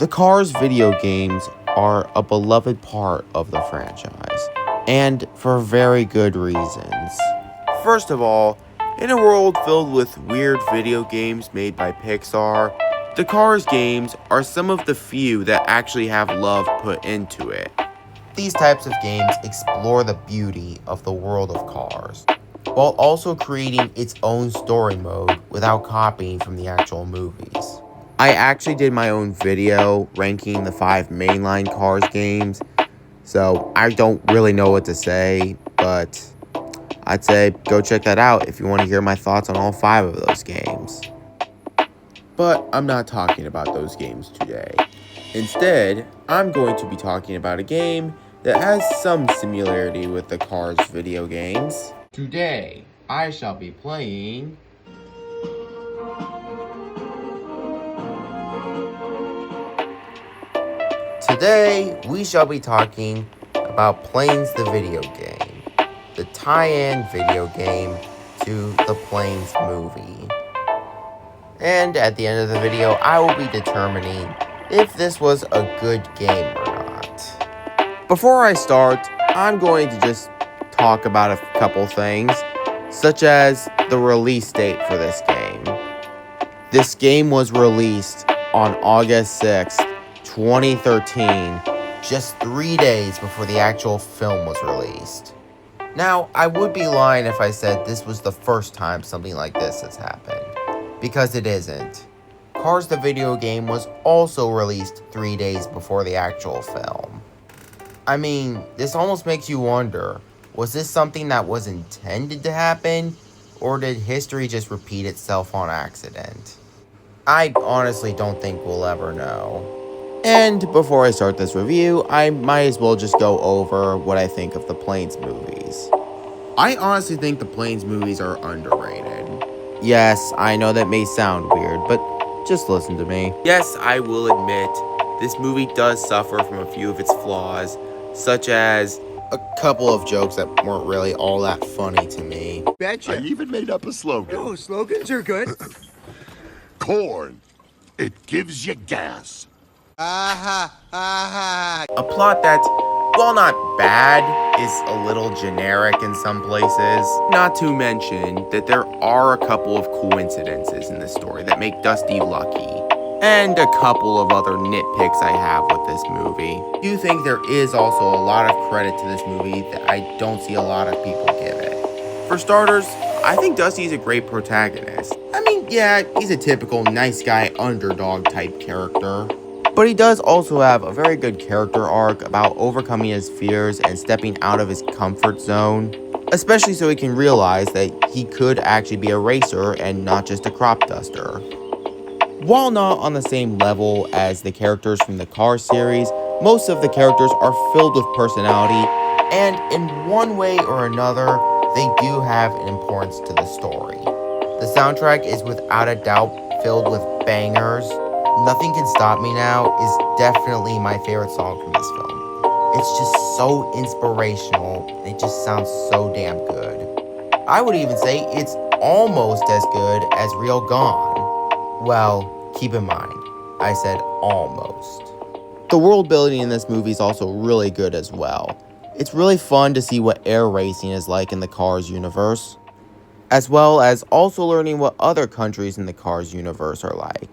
The Cars video games are a beloved part of the franchise, and for very good reasons. First of all, in a world filled with weird video games made by Pixar, the Cars games are some of the few that actually have love put into it. These types of games explore the beauty of the world of Cars, while also creating its own story mode without copying from the actual movies. I actually did my own video ranking the 5 mainline Cars games, so I don't really know what to say, but I'd say go check that out if you want to hear my thoughts on all 5 of those games. But I'm not talking about those games today. Instead, I'm going to be talking about a game that has some similarity with the Cars video games. Today, I shall be playing Today, we shall be talking about Planes the video game, the tie-in video game to the Planes movie. And at the end of the video, I will be determining if this was a good game or not. Before I start, I'm going to just talk about a couple things, such as the release date for this game. This game was released on August 6th, 2013, just 3 days before the actual film was released. Now, I would be lying if I said this was the first time something like this has happened, because it isn't. Cars the video game was also released 3 days before the actual film. I mean, this almost makes you wonder, was this something that was intended to happen, or did history just repeat itself on accident? I honestly don't think we'll ever know. And before I start this review, I might as well just go over what I think of the Planes movies. I honestly think the Planes movies are underrated. Yes, I know that may sound weird, but just listen to me. Yes, I will admit, this movie does suffer from a few of its flaws, such as a couple of jokes that weren't really all that funny to me. Betcha. I even made up a slogan. Oh, slogans are good. Corn. It gives you gas. A plot that, while not bad, is a little generic in some places. Not to mention that there are a couple of coincidences in this story that make Dusty lucky. And a couple of other nitpicks I have with this movie. I do think there is also a lot of credit to this movie that I don't see a lot of people give it. For starters, I think Dusty is a great protagonist. I mean, yeah, he's a typical nice guy underdog type character. But he does also have a very good character arc about overcoming his fears and stepping out of his comfort zone. Especially so he can realize that he could actually be a racer and not just a crop duster. While not on the same level as the characters from the Cars series, most of the characters are filled with personality, and in one way or another, they do have an importance to the story. The soundtrack is without a doubt filled with bangers. Nothing Can Stop Me Now is definitely my favorite song from this film. It's just so inspirational, and it just sounds so damn good. I would even say it's almost as good as Real Gone. Well, keep in mind, I said almost. The world building in this movie is also really good as well. It's really fun to see what air racing is like in the Cars universe, as well as also learning what other countries in the Cars universe are like.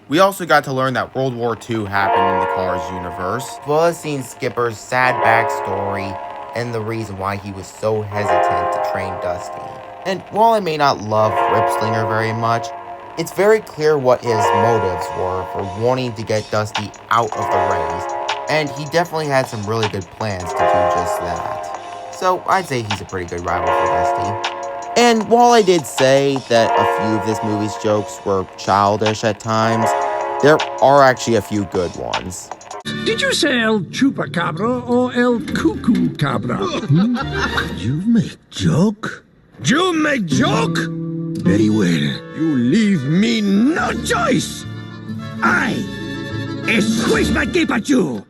We also got to learn that World War II happened in the Cars universe, as well as seeing Skipper's sad backstory and the reason why he was so hesitant to train Dusty. And while I may not love Ripslinger very much, it's very clear what his motives were for wanting to get Dusty out of the race, and he definitely had some really good plans to do just that. So I'd say he's a pretty good rival for Dusty. And while I did say that a few of this movie's jokes were childish at times, there are actually a few good ones. Did you say El Chupacabra or El Cuckoo Cabra? You make joke? You make joke? Very well. You leave me no choice. I squish my cape at you.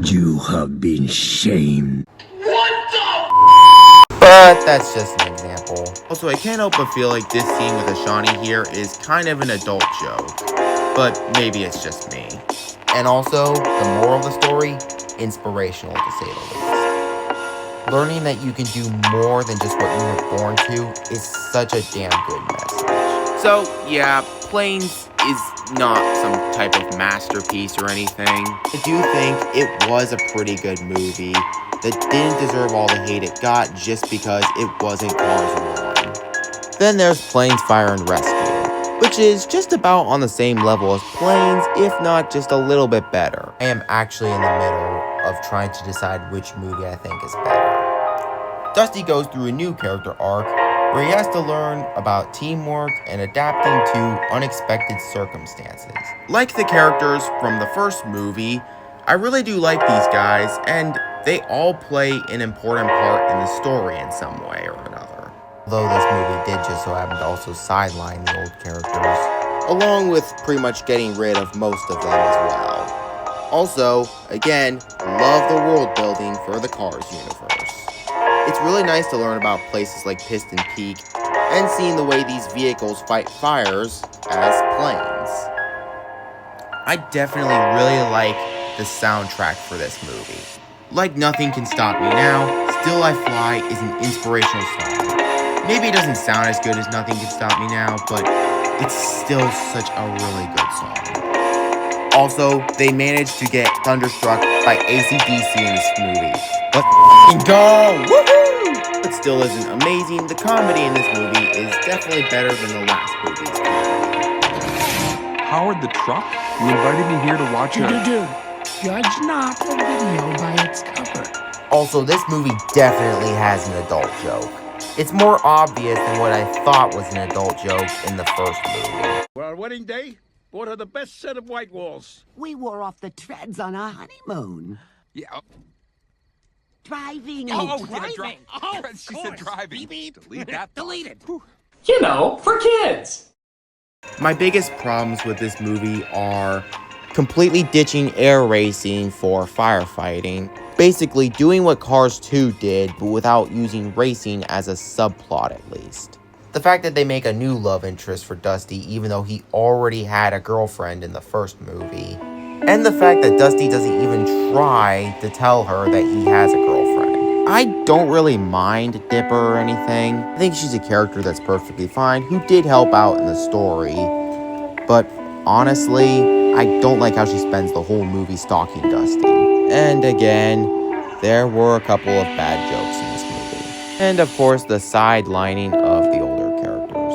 You have been shamed. But that's just an example. Also, I can't help but feel like this scene with Ashani here is kind of an adult joke. but maybe it's just me. And also, the moral of the story, inspirational to say the least. Learning that you can do more than just what you were born to is such a damn good message. So, yeah, Planes is not some type of masterpiece or anything. I do think it was a pretty good movie that didn't deserve all the hate it got just because it wasn't Cars 1. Then there's Planes, Fire and Rescue, which is just about on the same level as Planes, if not just a little bit better. I am actually in the middle of trying to decide which movie I think is better. Dusty goes through a new character arc where he has to learn about teamwork and adapting to unexpected circumstances. Like the characters from the first movie, I really do like these guys, and they all play an important part in the story in some way or another. Although this movie did just so happen to also sideline the old characters, along with pretty much getting rid of most of them as well. Also, again, love the world building for the Cars universe. It's really nice to learn about places like Piston Peak and seeing the way these vehicles fight fires as planes. I definitely really like the soundtrack for this movie. Like Nothing Can Stop Me Now, Still I Fly is an inspirational song. Maybe it doesn't sound as good as Nothing Can Stop Me Now, but it's still such a really good song. Also, they managed to get Thunderstruck by AC/DC in this movie. Let's f***ing go! Woohoo! It still isn't amazing. The comedy in this movie is definitely better than the last movie's comedy. Howard the Truck? You invited me here to watch a... Dude, judge not a video by its cover. Also, this movie definitely has an adult joke. It's more obvious than what I thought was an adult joke in the first movie. For our wedding day, bought her the best set of white walls. We wore off the treads on our honeymoon. Yeah. Driving. Driving. Oh, she said driving. Delete that. Delete it. You know, for kids. My biggest problems with this movie are completely ditching air racing for firefighting. Basically doing what Cars 2 did, but without using racing as a subplot at least. The fact that they make a new love interest for Dusty even though he already had a girlfriend in the first movie. And the fact that Dusty doesn't even try to tell her that he has a girlfriend. I don't really mind Dipper or anything. I think she's a character that's perfectly fine, who did help out in the story. But honestly, I don't like how she spends the whole movie stalking Dusty. And again, there were a couple of bad jokes in this movie. And of course, the sidelining of the older characters.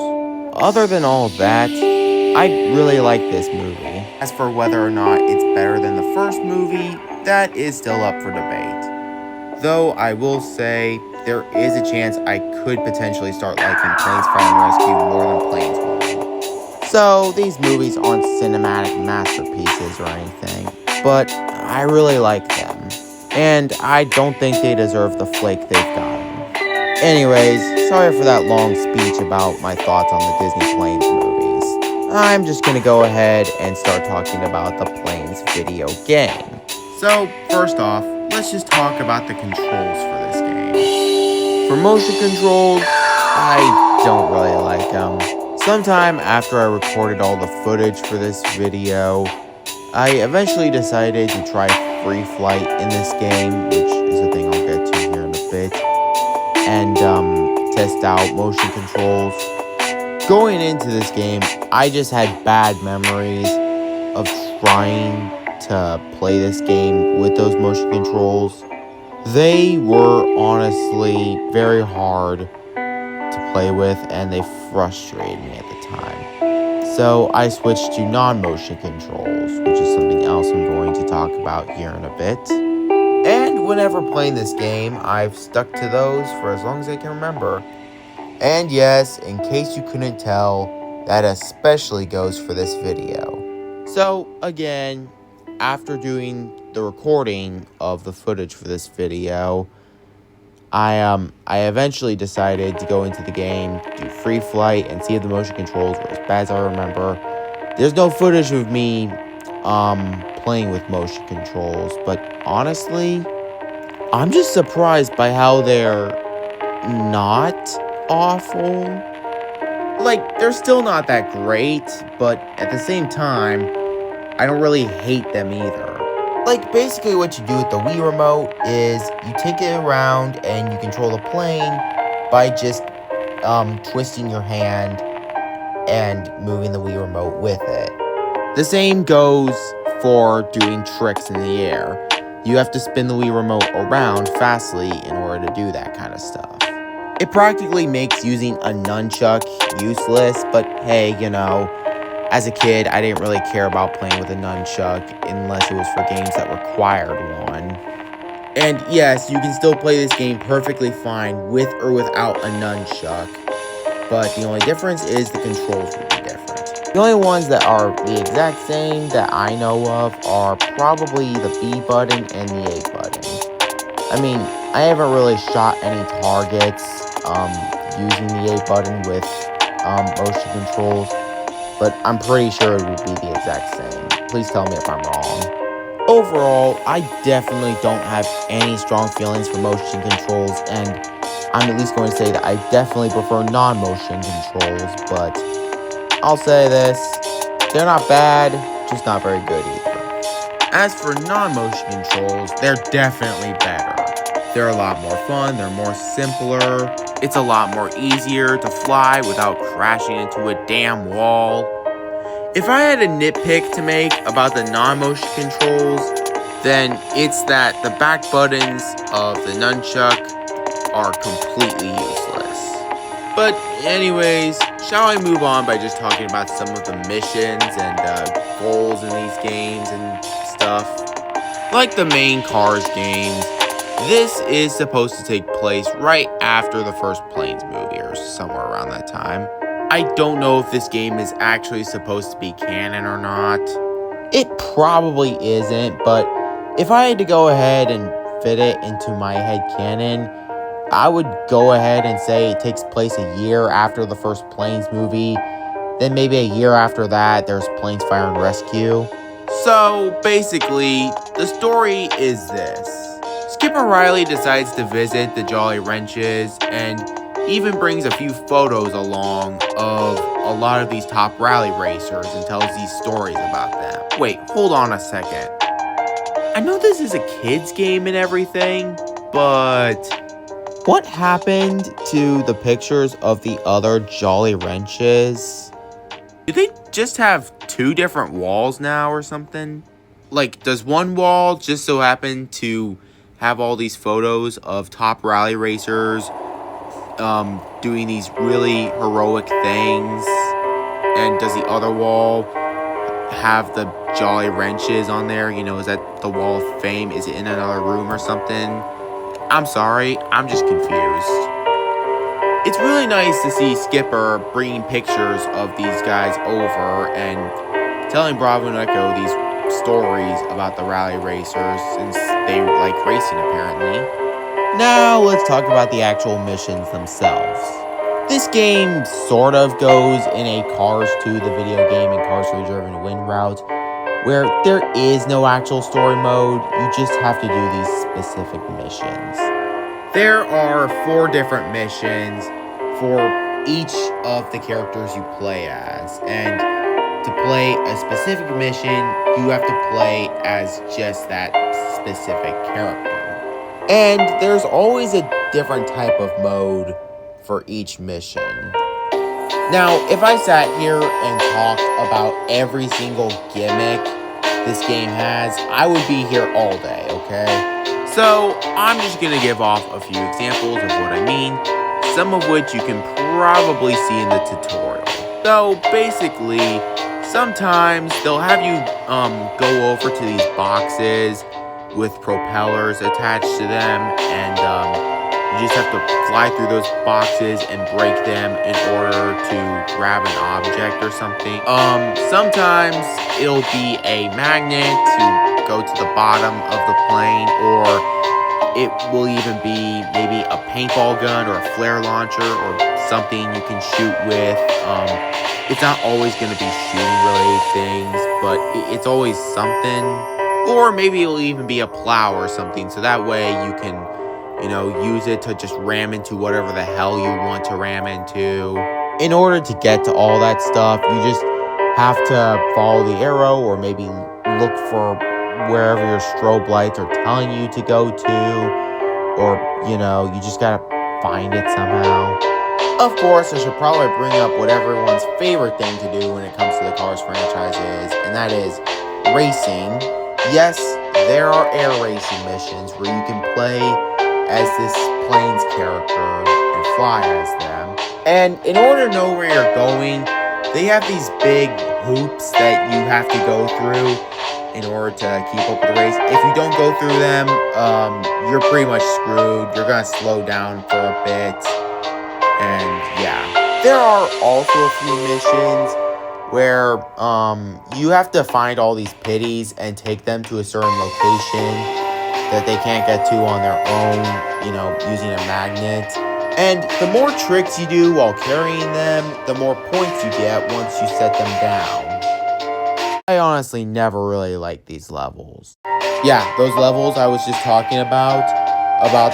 Other than all of that, I really like this movie. As for whether or not it's better than the first movie, that is still up for debate. Though I will say, there is a chance I could potentially start liking Planes, Fire and Rescue more than Planes 1. So, these movies aren't cinematic masterpieces or anything, but I really like them. And I don't think they deserve the flake they've gotten. Anyways, sorry for that long speech about my thoughts on the Disney Planes movies. I'm just gonna go ahead and start talking about the Planes video game. So, first off, let's just talk about the controls for this game. For motion controls, I don't really like them. Sometime after I recorded all the footage for this video, I eventually decided to try free flight in this game, which is a thing I'll get to here in a bit, and test out motion controls. Going into this game, I just had bad memories of trying to play this game with those motion controls. They were honestly very hard to play with, and they frustrated me at the time. So I switched to non-motion controls, which is something else I'm going to talk about here in a bit. And whenever playing this game, I've stuck to those for as long as I can remember. And yes, in case you couldn't tell, that especially goes for this video. So again, after doing the recording of the footage for this video, I eventually decided to go into the game, do free flight, and see if the motion controls were as bad as I remember. There's no footage of me playing with motion controls, but honestly, I'm just surprised by how they're not awful. Like, they're still not that great, but at the same time, I don't really hate them either. Like, basically what you do with the Wii Remote is you take it around and you control the plane by just twisting your hand and moving the Wii Remote with it. The same goes for doing tricks in the air. You have to spin the Wii Remote around fastly in order to do that kind of stuff. It practically makes using a nunchuck useless, but hey, you know, as a kid, I didn't really care about playing with a nunchuck unless it was for games that required one. And yes, you can still play this game perfectly fine with or without a nunchuck, but the only difference is the controls will be different. The only ones that are the exact same that I know of are probably the B button and the A button. I mean, I haven't really shot any targets using the A button with motion controls, but I'm pretty sure it would be the exact same. Please tell me if I'm wrong. Overall, I definitely don't have any strong feelings for motion controls, and I'm at least going to say that I definitely prefer non-motion controls, but I'll say this, they're not bad, just not very good either. As for non-motion controls, they're definitely better. They're a lot more fun, they're more simpler, it's a lot more easier to fly without crashing into a damn wall. If I had a nitpick to make about the non-motion controls, then it's that the back buttons of the nunchuck are completely useless. But anyways, shall I move on by just talking about some of the missions and goals in these games and stuff? Like the main Cars games, this is supposed to take place right after the first Planes movie or somewhere around that time. I don't know if this game is actually supposed to be canon or not. It probably isn't, but if I had to go ahead and fit it into my head canon, I would go ahead and say it takes place a year after the first Planes movie. Then maybe a year after that, there's Planes Fire and Rescue. So basically, the story is this. Skipper Riley decides to visit the Jolly Wrenches and even brings a few photos along of a lot of these top rally racers and tells these stories about them. Wait, hold on a second. I know this is a kid's game and everything, but what happened to the pictures of the other Jolly Wrenches? Do they just have two different walls now or something? Like, does one wall just so happen to have all these photos of top rally racers doing these really heroic things, and does the other wall have the Jolly Wrenches on there? You know, is that the Wall of Fame? Is it in another room or something? I'm sorry, I'm just confused. It's really nice to see Skipper bringing pictures of these guys over and telling Bravo and Echo these stories about the rally racers, since they like racing apparently. Now let's talk about the actual missions themselves. This game sort of goes in a Cars 2 the video game and Cars 3 Driven to Win route, where there is no actual story mode, you just have to do these specific missions. There are 4 different missions for each of the characters you play as, and to play a specific mission, you have to play as just that specific character. And there's always a different type of mode for each mission. Now, if I sat here and talked about every single gimmick this game has, I would be here all day, okay? So, I'm just gonna give off a few examples of what I mean, some of which you can probably see in the tutorial. So, basically, sometimes they'll have you go over to these boxes with propellers attached to them, and you just have to fly through those boxes and break them in order to grab an object or something. Sometimes it'll be a magnet to go to the bottom of the plane, or it will even be maybe a paintball gun or a flare launcher or something you can shoot with. It's not always going to be shooting related things, but it's always something. Or maybe it'll even be a plow or something, so that way you can, you know, use it to just ram into whatever the hell you want to ram into. in order to get to all that stuff, you just have to follow the arrow or maybe look for wherever your strobe lights are telling you to go to, or, you know, you just gotta find it somehow. Of course, I should probably bring up what everyone's favorite thing to do when it comes to the Cars franchise is, and that is racing. Yes, there are air racing missions where you can play as this plane's character and fly as them. And in order to know where you're going, they have these big hoops that you have to go through in order to keep up with the race. If you don't go through them, you're pretty much screwed. You're gonna slow down for a bit. And yeah, there are also a few missions where you have to find all these pitties and take them to a certain location that they can't get to on their own, you know, using a magnet. And the more tricks you do while carrying them, the more points you get once you set them down. I honestly never really liked these levels. Yeah, those levels I was just talking about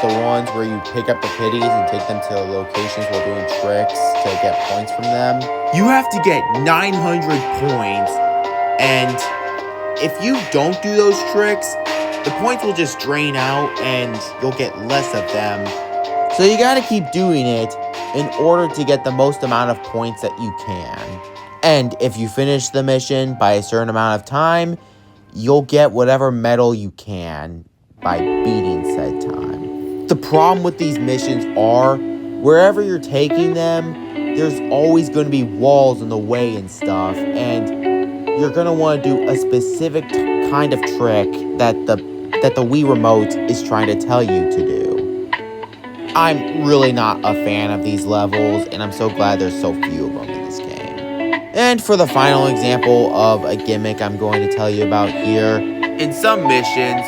the ones where you pick up the pitties and take them to locations while doing tricks to get points from them. You have to get 900 points, and if you don't do those tricks, the points will just drain out and you'll get less of them. So you gotta keep doing it in order to get the most amount of points that you can. And if you finish the mission by a certain amount of time, you'll get whatever medal you can by beating said time. The problem with these missions are, wherever you're taking them, there's always going to be walls in the way and stuff, and you're going to want to do a specific kind of trick that the Wii Remote is trying to tell you to do. I'm really not a fan of these levels, and I'm so glad there's so few of them in this game. And for the final example of a gimmick I'm going to tell you about here, In some missions,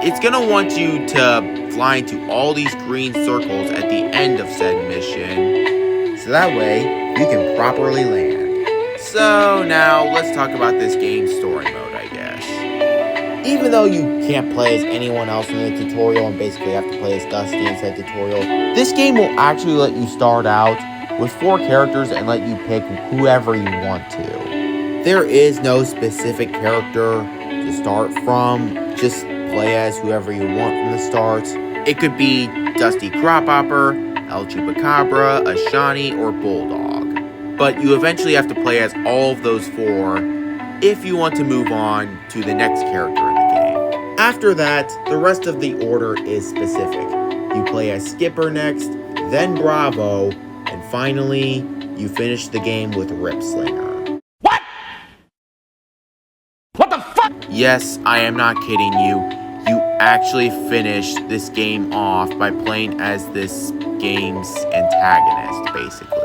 it's going to want you to fly into all these green circles at the end of said mission, so that way you can properly land. So now let's talk about this game's story mode, I guess. even though you can't play as anyone else in the tutorial and basically have to play as Dusty in said tutorial, this game will actually let you start out with 4 characters and let you pick whoever you want to. There is no specific character to start from, just play as whoever you want from the start. It could be Dusty Cropper, El Chupacabra, Ashani, or Bulldog. But you eventually have to play as all of those 4 if you want to move on to the next character in the game. After that, the rest of the order is specific. You play as Skipper next, then Bravo, and finally, you finish the game with Ripslinger. What? What the fuck? Yes, I am not kidding you. You actually finish this game off by playing as this game's antagonist, basically.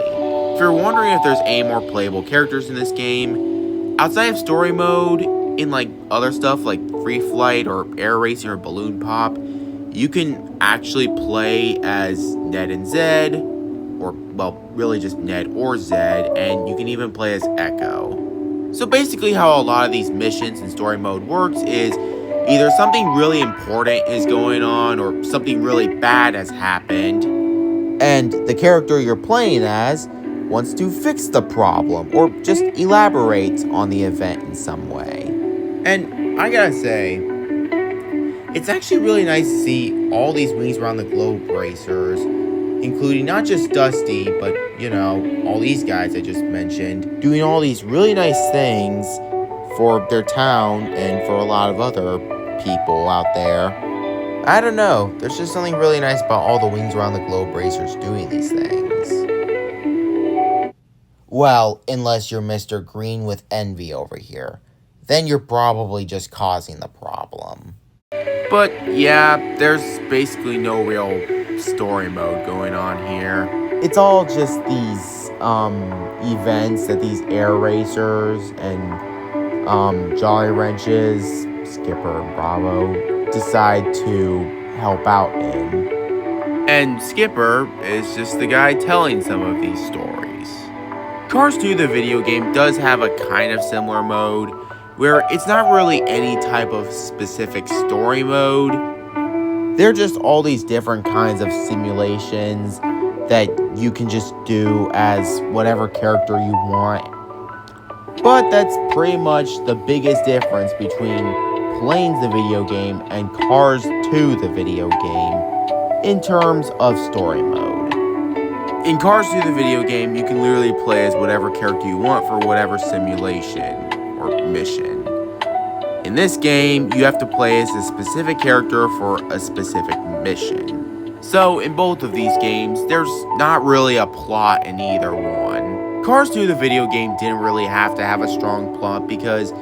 If you're wondering if there's any more playable characters in this game, outside of story mode, in like other stuff like Free Flight or Air Racing or Balloon Pop, you can actually play as Ned and Zed, or, well, really just Ned or Zed, and you can even play as Echo. So basically how a lot of these missions in story mode works is either something really important is going on or something really bad has happened, and the character you're playing as wants to fix the problem or just elaborate on the event in some way. And I gotta say, it's actually really nice to see all these Wings Around the Globe racers, including not just Dusty, but, you know, all these guys I just mentioned, Doing all these really nice things for their town and for a lot of other people out there. I don't know, there's just something really nice about all the Wings Around the Globe racers doing these things. Well, unless you're Mr. Green with Envy over here. Then you're probably just causing the problem. But yeah, there's basically no real story mode going on here. It's all just these events that these air racers and Jolly Wrenches, Skipper and Bravo decide to help out in. And Skipper is just the guy telling some of these stories. Cars 2, the video game, does have a kind of similar mode, where it's not really any type of specific story mode. They're just all these different kinds of simulations that you can just do as whatever character you want. But that's pretty much the biggest difference between Planes the video game and Cars 2 the video game in terms of story mode. In Cars 2 the video game, you can literally play as whatever character you want for whatever simulation or mission. In this game, you have to play as a specific character for a specific mission. So in both of these games, there's not really a plot in either one. Cars 2 the video game didn't really have to have a strong plot because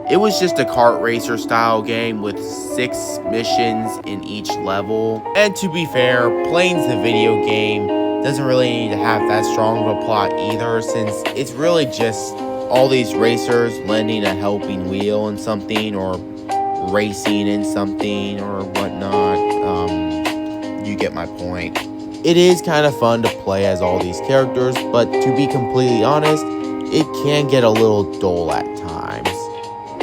it was just a kart racer style game with 6 missions in each level. And to be fair, Planes the video game doesn't really need to have that strong of a plot either, since it's really just all these racers lending a helping wheel in something or racing in something or whatnot. You get my point. It is kind of fun to play as all these characters, but to be completely honest, it can get a little dull at times.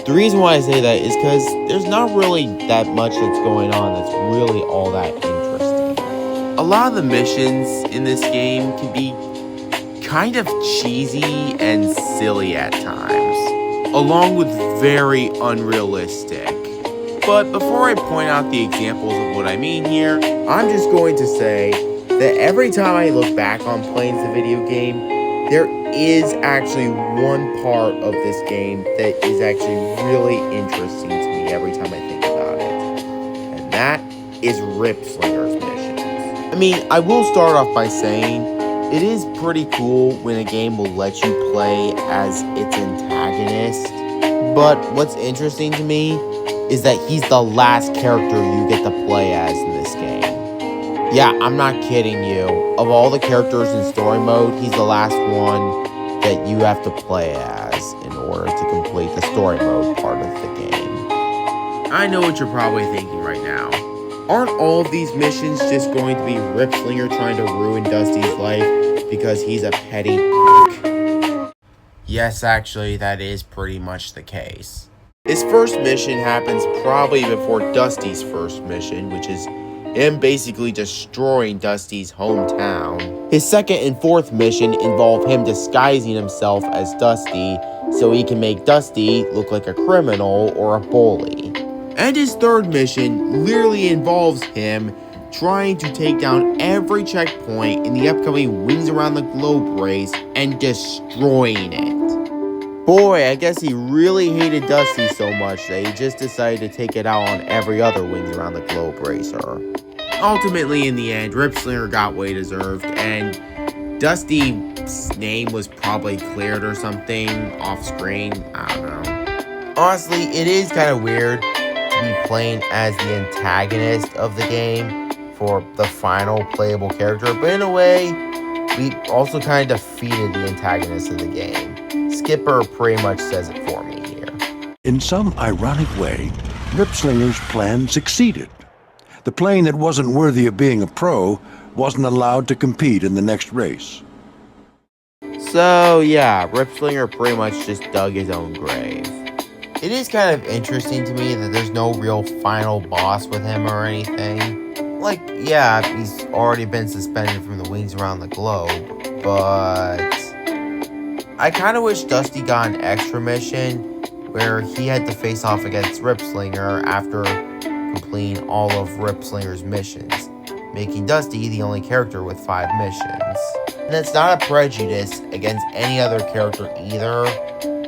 The reason why I say that is because there's not really that much that's going on that's really all that interesting. A lot of the missions in this game can be kind of cheesy and silly at times, along with very unrealistic. But before I point out the examples of what I mean here, I'm just going to say that every time I look back on Planes the video game, there is actually one part of this game that is actually really interesting to me every time I think about it. And that is Ripslinger's missions. I mean, I will start off by saying it is pretty cool when a game will let you play as its antagonist. But what's interesting to me is that he's the last character you get to play as in this game. Yeah, I'm not kidding you. Of all the characters in story mode, he's the last one that you have to play as in order to complete the story mode part of the game. I know what you're probably thinking right now. Aren't all of these missions just going to be Ripslinger trying to ruin Dusty's life because he's a petty dick? Yes, actually, that is pretty much the case. His first mission happens probably before Dusty's first mission, which is him basically destroying Dusty's hometown. His second and fourth mission involve him disguising himself as Dusty so he can make Dusty look like a criminal or a bully. And his third mission literally involves him trying to take down every checkpoint in the upcoming Wings Around the Globe race and destroying it. Boy, I guess he really hated Dusty so much that he just decided to take it out on every other Wings Around the Globe racer. Ultimately, in the end, Ripslinger got what he deserved, and Dusty's name was probably cleared or something off screen. I don't know. Honestly, it is kind of weird to be playing as the antagonist of the game for the final playable character, but in a way, we also kind of defeated the antagonist of the game. Skipper pretty much says it for me here. In some ironic way, Ripslinger's plan succeeded. The plane that wasn't worthy of being a pro wasn't allowed to compete in the next race. So yeah, Ripslinger pretty much just dug his own grave. It is kind of interesting to me that there's no real final boss with him or anything. Like, yeah, he's already been suspended from the Wings Around the Globe, but I kind of wish Dusty got an extra mission where he had to face off against Ripslinger after completing all of Ripslinger's missions, making Dusty the only character with 5 missions. And it's not a prejudice against any other character either,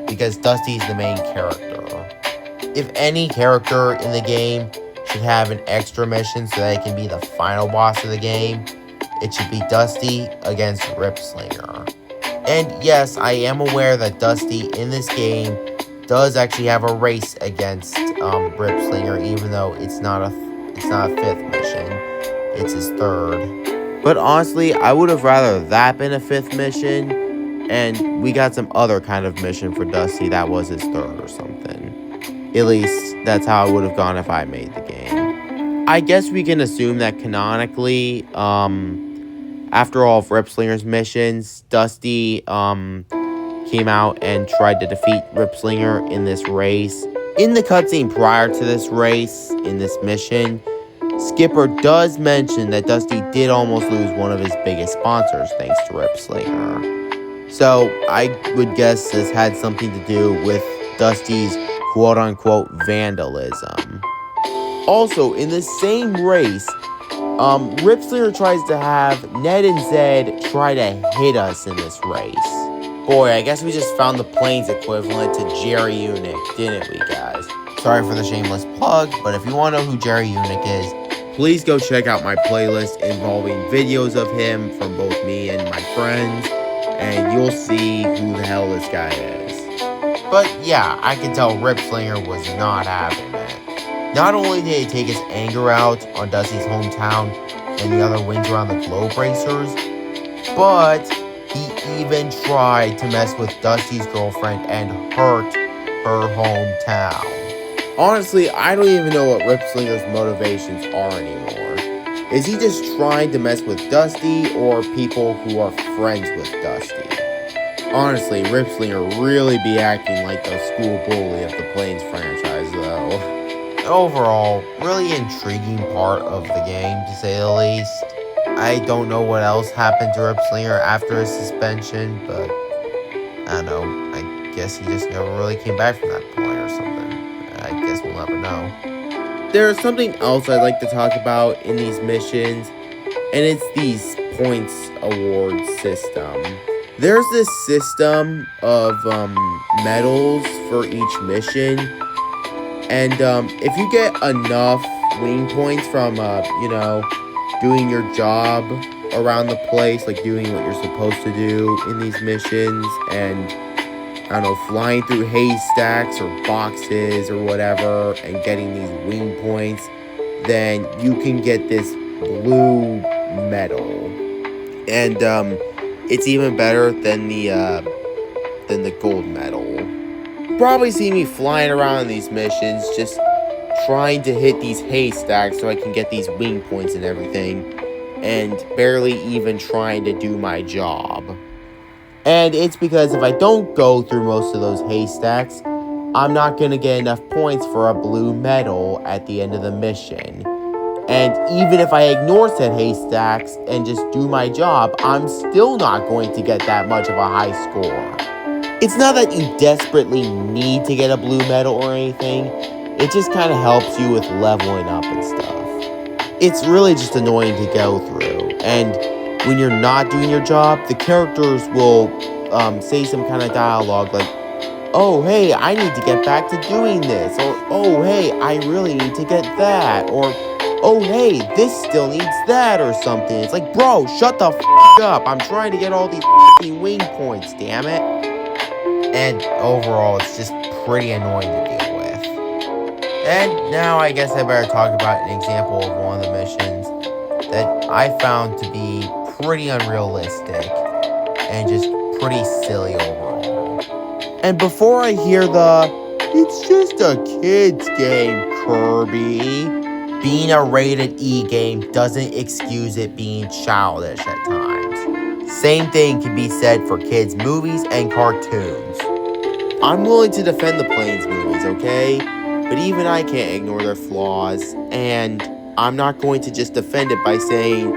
because Dusty's the main character. If any character in the game should have an extra mission so that it can be the final boss of the game, it should be Dusty against Ripslinger. And yes, I am aware that Dusty in this game does actually have a race against Ripslinger, even though it's not a 5th mission, it's his 3rd. But honestly, I would have rather that been a 5th mission, and we got some other kind of mission for Dusty that was his 3rd or something. At least, that's how it would have gone if I made the game. I guess we can assume that canonically, after all of Ripslinger's missions, Dusty came out and tried to defeat Ripslinger in this race. In the cutscene prior to this race, in this mission, Skipper does mention that Dusty did almost lose one of his biggest sponsors thanks to Rip Slinger. So I would guess this had something to do with Dusty's quote-unquote vandalism. Also, in the same race, Rip Slinger tries to have Ned and Zed try to hit us in this race. Boy, I guess we just found the planes equivalent to Jerry Unick, didn't we, guys? Sorry for the shameless plug, but if you want to know who Jerry Unick is, Please go check out my playlist involving videos of him from both me and my friends, and you'll see who the hell this guy is. but yeah, I can tell Rip Slinger was not having it. Not only did he take his anger out on Dusty's hometown and the other Wings Around the Globe racers, but he even tried to mess with Dusty's girlfriend and hurt her hometown. Honestly, I don't even know what Rip Slinger's motivations are anymore. Is he just trying to mess with Dusty or people who are friends with Dusty? Honestly, Rip Slinger really be acting like the school bully of the Planes franchise though. Overall, really intriguing part of the game, to say the least. I don't know what else happened to Rip Slinger after his suspension, but I don't know. I guess he just never really came back from that point or something. I guess we'll never know. There's something else I'd like to talk about in these missions, and it's these points award system. There's this system of medals for each mission, and if you get enough wing points from doing your job around the place, like doing what you're supposed to do in these missions, and I don't know, flying through haystacks or boxes or whatever and getting these wing points, then you can get this blue medal. And it's even better than the gold medal. Probably see me flying around in these missions just trying to hit these haystacks so I can get these wing points and everything, and barely even trying to do my job. And it's because if I don't go through most of those haystacks, I'm not going to get enough points for a blue medal at the end of the mission. And even if I ignore said haystacks and just do my job, I'm still not going to get that much of a high score. It's not that you desperately need to get a blue medal or anything, it just kind of helps you with leveling up and stuff. It's really just annoying to go through, and when you're not doing your job, the characters will say some kind of dialogue like, oh, hey, I need to get back to doing this, or oh, hey, I really need to get that, or oh, hey, this still needs that, or something. It's like, bro, shut the up. I'm trying to get all these wing points, damn it. And overall, it's just pretty annoying to deal with. And now I guess I better talk about an example of one of the missions that I found to be pretty unrealistic and just pretty silly overall. And before I hear it's just a kid's game, Kirby, being a rated E game doesn't excuse it being childish at times. Same thing can be said for kids' movies and cartoons. I'm willing to defend the Planes movies, okay? But even I can't ignore their flaws, and I'm not going to just defend it by saying,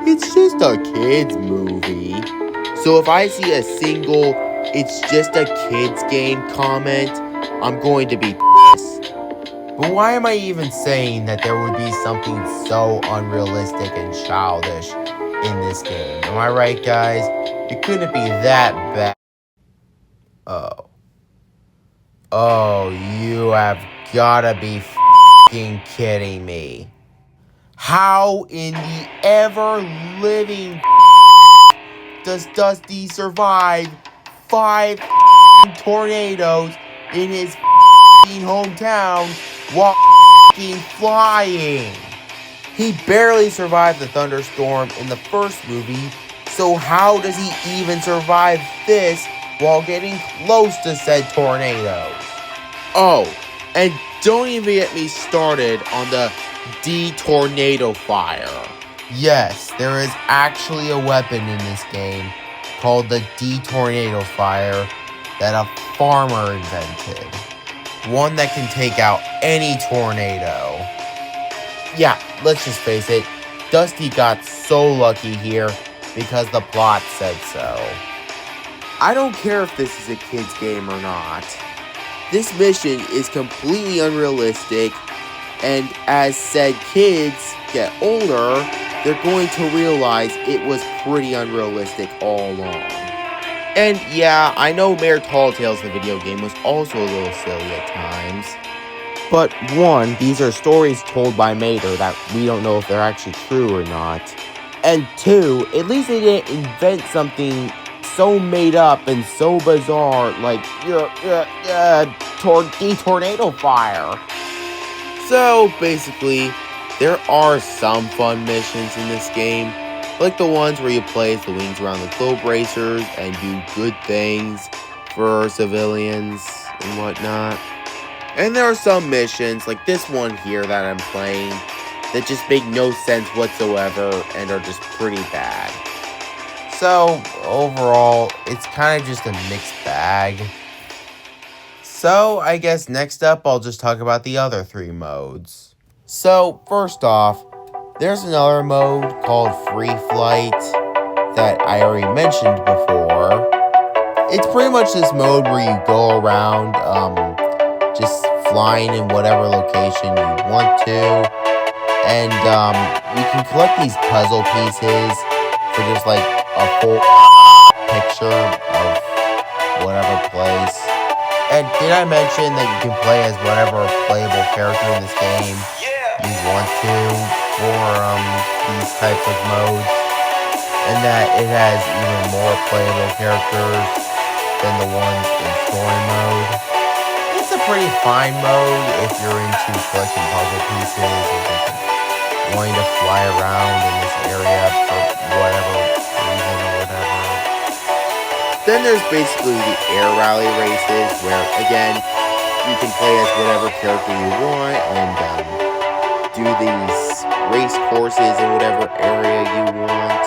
it's just a kid's movie. So if I see a single, it's just a kid's game comment, I'm going to be pissed. But why am I even saying that there would be something so unrealistic and childish in this game? Am I right, guys? It couldn't be that bad. Oh, you have gotta be f***ing kidding me. How in the ever-living does Dusty survive 5 tornadoes in his hometown while flying? He barely survived the thunderstorm in the first movie, so how does he even survive this while getting close to said tornadoes? Oh, and don't even get me started on the D-Tornado Fire. Yes, there is actually a weapon in this game called the D-Tornado Fire that a farmer invented. One that can take out any tornado. yeah, let's just face it, Dusty got so lucky here because the plot said so. I don't care if this is a kid's game or not. This mission is completely unrealistic, and as said kids get older, they're going to realize it was pretty unrealistic all along. And yeah, I know Mayor Tall Tales, the video game, was also a little silly at times. But one, these are stories told by Mater that we don't know if they're actually true or not. And two, at least they didn't invent something so made up and so bizarre like the tornado fire. So basically, there are some fun missions in this game, like the ones where you play as the Wings Around the Globe racers and do good things for civilians and whatnot. And there are some missions, like this one here that I'm playing, that just make no sense whatsoever and are just pretty bad. So, overall, it's kind of just a mixed bag. So, I guess next up, I'll just talk about the other 3 modes. So, first off, there's another mode called Free Flight that I already mentioned before. It's pretty much this mode where you go around, just flying in whatever location you want to. And, you can collect these puzzle pieces for just, like, a full picture of whatever place. And did I mention that you can play as whatever playable character in this game you want to for these types of modes, and that it has even more playable characters than the ones in story mode. It's a pretty fine mode if you're into collecting puzzle pieces or just wanting to fly around in this area for whatever reason or whatever. Then there's basically the air rally races, where again, you can play as whatever character you want and do these race courses in whatever area you want.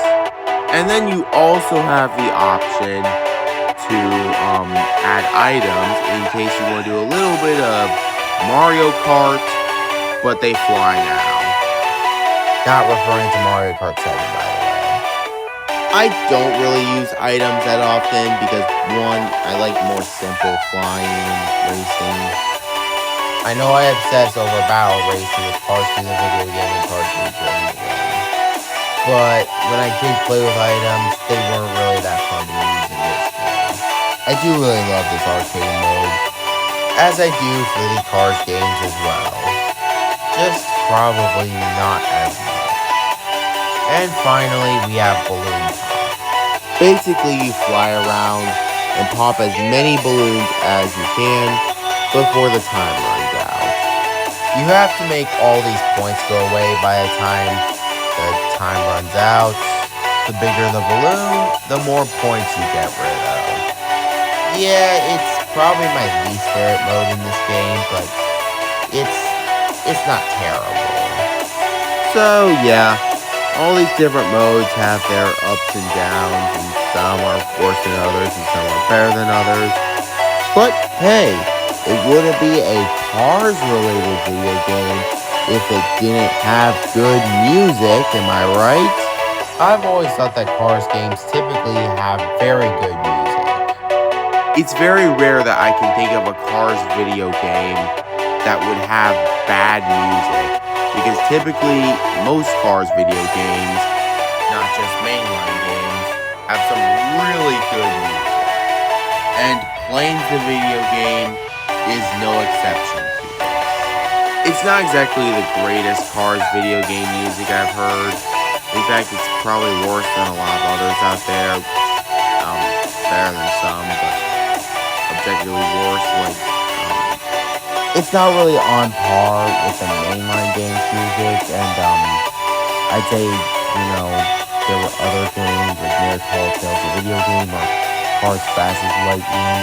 And then you also have the option to add items in case you want to do a little bit of Mario Kart, but they fly now. Not referring to Mario Kart 7, by the way. I don't really use items that often because, one, I like more simple flying and racing. I know I obsess over battle racing with Cars 2 the video game and Cars 3 the game. But when I did play with items, they weren't really that fun to use in this game. I do really love this arcade mode, as I do for the Cars games as well. Just probably not as much. And finally, we have Balloon Pop. Basically, you fly around and pop as many balloons as you can before the time runs out. You have to make all these points go away by the time the time runs out. The bigger the balloon, the more points you get rid of. Yeah, it's probably my least favorite mode in this game, but it's not terrible. So, yeah. All these different modes have their ups and downs, and some are worse than others, and some are better than others. But hey, it wouldn't be a Cars-related video game if it didn't have good music, am I right? I've always thought that Cars games typically have very good music. It's very rare that I can think of a Cars video game that would have bad music. Because typically, most Cars video games, not just mainline games, have some really good music. And Planes the video game is no exception to this. It's not exactly the greatest Cars video game music I've heard. In fact, it's probably worse than a lot of others out there. Better than some, but objectively worse, like it's not really on par with the mainline games music, and I'd say, there were other things like Mayor Tall Tales, the video game, or Cars Fast as Lightning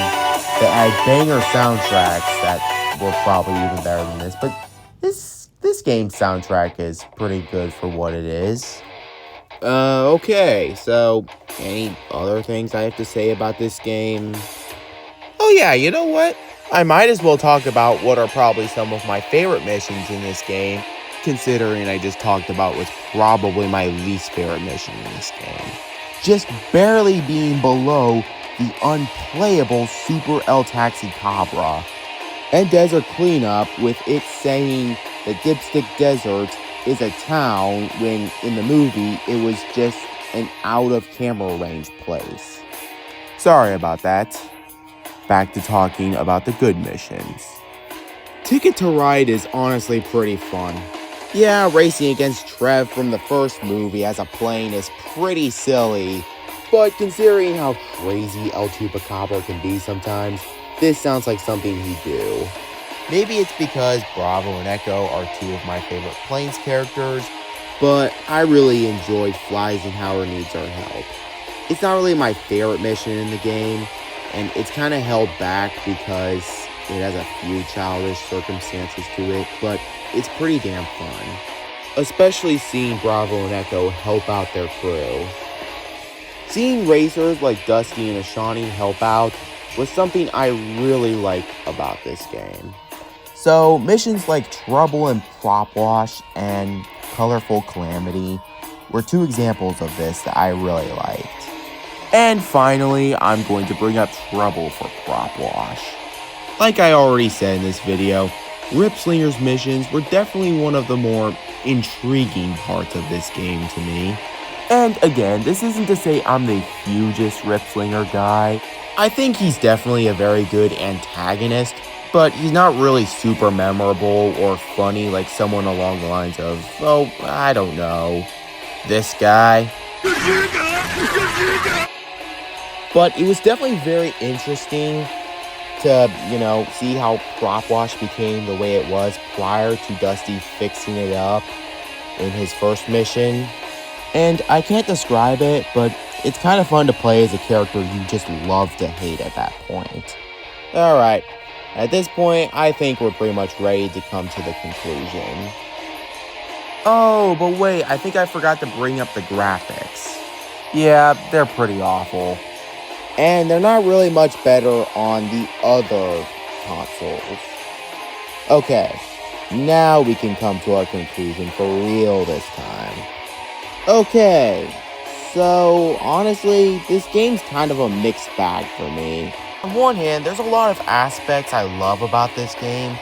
that had banger soundtracks that were probably even better than this. But this game's soundtrack is pretty good for what it is. Okay, so any other things I have to say about this game? Oh yeah, you know what? I might as well talk about what are probably some of my favorite missions in this game, considering I just talked about was probably my least favorite mission in this game. Just barely being below the unplayable Super El Taxi Cabra. And Desert Cleanup with it saying that Dipstick Desert is a town when in the movie it was just an out of camera range place. Sorry about that. Back to talking about the good missions. Ticket to Ride is honestly pretty fun. Yeah, racing against Trev from the first movie as a plane is pretty silly, but considering how crazy El Chupacabra can be sometimes, this sounds like something he'd do. Maybe it's because Bravo and Echo are two of my favorite Planes characters, but I really enjoyed Fly Eisenhower Needs Our Help. It's not really my favorite mission in the game, and it's kind of held back because it has a few childish circumstances to it, but it's pretty damn fun. Especially seeing Bravo and Echo help out their crew. Seeing racers like Dusty and Ashani help out was something I really liked about this game. So missions like Trouble and Prop Wash and Colorful Calamity were two examples of this that I really liked. And finally, I'm going to bring up Trouble for Prop Wash. Like I already said in this video, Rip Slinger's missions were definitely one of the more intriguing parts of this game to me. And again, this isn't to say I'm the hugest Rip Slinger guy. I think he's definitely a very good antagonist, but he's not really super memorable or funny like someone along the lines of, oh, I don't know, this guy. But it was definitely very interesting to, see how Prop Wash became the way it was prior to Dusty fixing it up in his first mission. And I can't describe it, but it's kind of fun to play as a character you just love to hate at that point. Alright, at this point, I think we're pretty much ready to come to the conclusion. Oh, but wait, I think I forgot to bring up the graphics. Yeah, they're pretty awful. And they're not really much better on the other consoles. Okay, now we can come to our conclusion for real this time. Okay, so honestly, this game's kind of a mixed bag for me. On one hand, there's a lot of aspects I love about this game,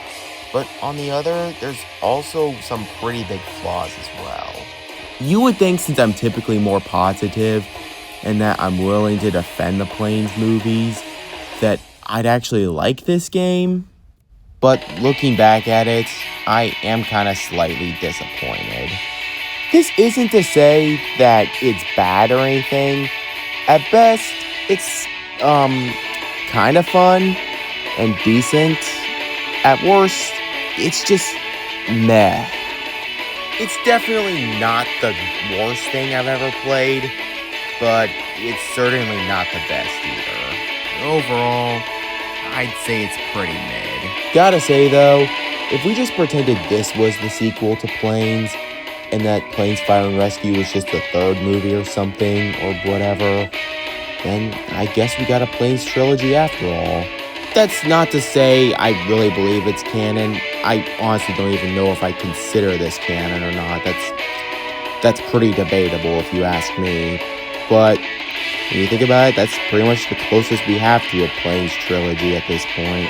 but on the other, there's also some pretty big flaws as well. You would think since I'm typically more positive, and that I'm willing to defend the Planes movies, that I'd actually like this game. But looking back at it, I am kind of slightly disappointed. This isn't to say that it's bad or anything. At best, it's kind of fun and decent. At worst, it's just meh. It's definitely not the worst thing I've ever played, but it's certainly not the best either. Overall, I'd say it's pretty mid. Gotta say though, if we just pretended this was the sequel to Planes, and that Planes Fire and Rescue was just the third movie or something, or whatever, then I guess we got a Planes trilogy after all. That's not to say I really believe it's canon. I honestly don't even know if I consider this canon or not. That's pretty debatable if you ask me. But when you think about it, that's pretty much the closest we have to a Planes trilogy at this point.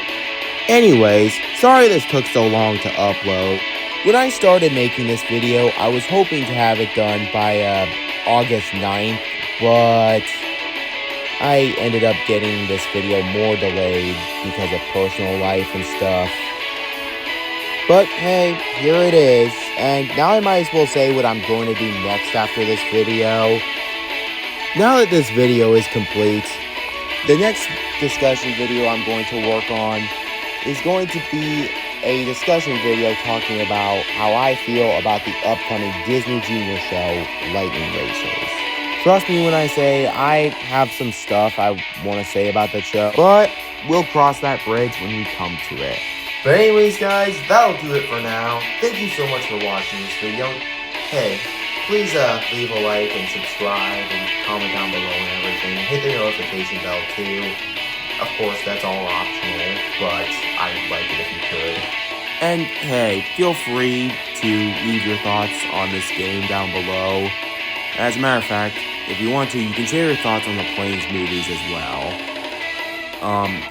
Anyways, sorry this took so long to upload. When I started making this video, I was hoping to have it done by August 9th, but I ended up getting this video more delayed because of personal life and stuff. But hey, here it is, and now I might as well say what I'm going to do next after this video. Now that this video is complete, the next discussion video I'm going to work on is going to be a discussion video talking about how I feel about the upcoming Disney Junior show, Lightning Racers. Trust me when I say I have some stuff I want to say about the show, but we'll cross that bridge when we come to it. But anyways guys, that'll do it for now. Thank you so much for watching this video. Hey, please leave a like and subscribe and comment down below and everything. Hit the notification bell too. Of course, that's all optional, but I'd like it if you could. And hey, feel free to leave your thoughts on this game down below. As a matter of fact, if you want to, you can share your thoughts on the Planes movies as well.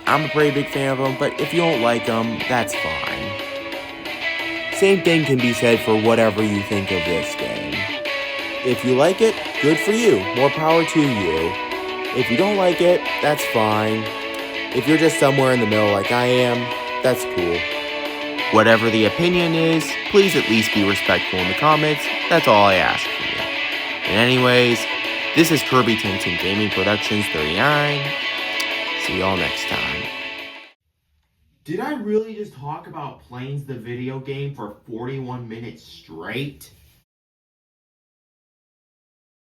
I'm a pretty big fan of them, but if you don't like them, that's fine. Same thing can be said for whatever you think of this game. If you like it, good for you. More power to you. If you don't like it, that's fine. If you're just somewhere in the middle like I am, that's cool. Whatever the opinion is, please at least be respectful in the comments. That's all I ask for you. And anyways, this is Kirby Tintin Gaming Productions 39. See y'all next time. Did I really just talk about Planes the video game for 41 minutes straight?